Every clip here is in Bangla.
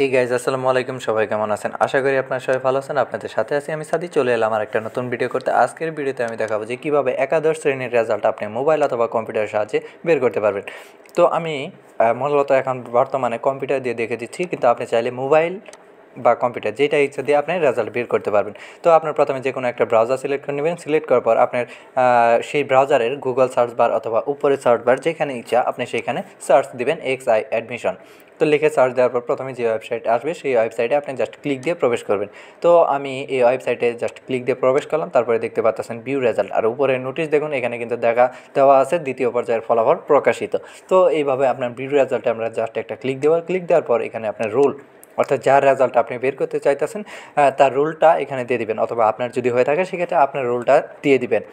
এই গাইজ আসসালামু আলাইকুম, সবাই কেমন আছেন? আশা করি আপনারা সবাই ভালো আছেন। আপনাদের সাথে আছি আমি সাদি। চলে এলাম আর একটা নতুন ভিডিও করতে। আজকের ভিডিওতে আমি দেখাবো যে কীভাবে একাদশ শ্রেণীর রেজাল্ট আপনি মোবাইল অথবা কম্পিউটারের সাহায্যে বের করতে পারবেন। তো আমি মূলত এখন বর্তমানে কম্পিউটার দিয়ে দেখে দিচ্ছি, কিন্তু আপনি চাইলে মোবাইল বা কম্পিউটার যেটা ইচ্ছা দিয়ে আপনি রেজাল্ট বের করতে পারবেন। তো আপনার প্রথমে যে কোনো একটা ব্রাউজার সিলেক্ট করে নেবেন। সিলেক্ট করার পর আপনার সেই ব্রাউজারের গুগল সার্চ বার অথবা উপরে সার্চ বার যেখানে ইচ্ছা আপনি সেখানে সার্চ দিবেন এক্সআই অ্যাডমিশন। তো লিখে সার্চ দেওয়ার পর প্রথমে যে ওয়েবসাইট আসবে সেই ওয়েবসাইটে আপনি জাস্ট ক্লিক দিয়ে প্রবেশ করবেন। তো আমি এই ওয়েবসাইটে জাস্ট ক্লিক দিয়ে প্রবেশ করলাম। তারপরে দেখতে পাচ্ছেন ভিউ রেজাল্ট, আর উপরে নোটিশ দেখুন, এখানে কিন্তু দেওয়া আছে দ্বিতীয় পর্যায়ের ফলাফল প্রকাশিত। তো এইভাবে আপনার ভিউ রেজাল্টে আমরা জাস্ট একটা ক্লিক দেওয়ার পর এখানে আপনার রোল, অর্থাৎ যার রেজাল্ট আপনি বের করতে চাইতেছেন তার রোলটা এখানে দিয়ে দিবেন, অথবা আপনার যদি হয়ে থাকে সেক্ষেত্রে আপনার রোলটা দিয়ে দিবেন।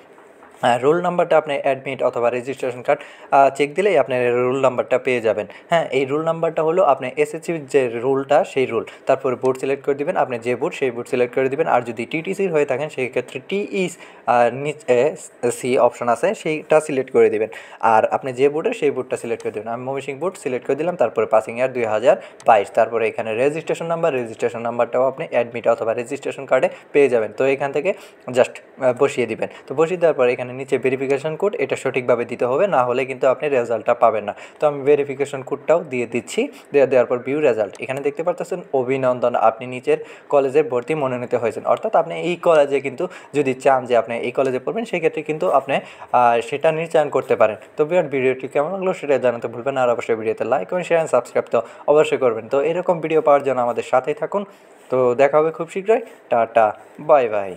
রোল নাম্বারটা আপনি অ্যাডমিট অথবা রেজিস্ট্রেশন কার্ড চেক দিলেই আপনি রোল নাম্বারটা পেয়ে যাবেন। হ্যাঁ, এই রোল নাম্বারটা হলো আপনার এসএসসির যে রোলটা সেই রোল। তারপরে বোর্ড সিলেক্ট করে দিবেন, আপনি যে বোর্ড সেই বোর্ড সিলেক্ট করে দিবেন। আর যদি টিটিসির হয়ে থাকেন সেই ক্ষেত্রে টিই নিচে সি অপশন আছে সেইটা সিলেক্ট করে দিবেন। আর আপনি যে বোর্ডের সেই বোর্ডটা সিলেক্ট করে দেবেন। আমি ময়মনসিংহ বোর্ড সিলেক্ট করে দিলাম। তারপরে পাসিং ইয়ার 2022। তারপরে এখানে রেজিস্ট্রেশন নাম্বারটাও আপনি অ্যাডমিট অথবা রেজিস্ট্রেশন কার্ডে পেয়ে যাবেন। তো এখান থেকে জাস্ট বসিয়ে দিবেন। তো বসিয়ে দেওয়ার পর এখানে নিচে ভেরিফিকেশন কোড, এটা সঠিকভাবে দিতে হবে, না হলে কিন্তু আপনি রেজাল্টটা পাবেন না। তো আমি ভেরিফিকেশন কোডটাও দিয়ে দিচ্ছি। দেওয়ার পর ভিউ রেজাল্ট, এখানে দেখতে পাচ্ছেন অভিনন্দন, আপনি নিচের কলেজে ভর্তি মনোনীত হয়েছেন। অর্থাৎ আপনি এই কলেজে কিন্তু যদি চান যে আপনি এই কলেজে পড়বেন সেক্ষেত্রে কিন্তু আপনি সেটা নির্ধারণ করতে পারেন। তো ভিডিওটি কেমন লাগলো সেটা জানাতে ভুলবেন। আর অবশ্যই ভিডিওতে লাইক এবং শেয়ার সাবস্ক্রাইব তো অবশ্যই করবেন। তো এরকম ভিডিও পাওয়ার জন্য আমাদের সাথেই থাকুন। তো দেখা হবে খুব শীঘ্রই। Tata, bye bye.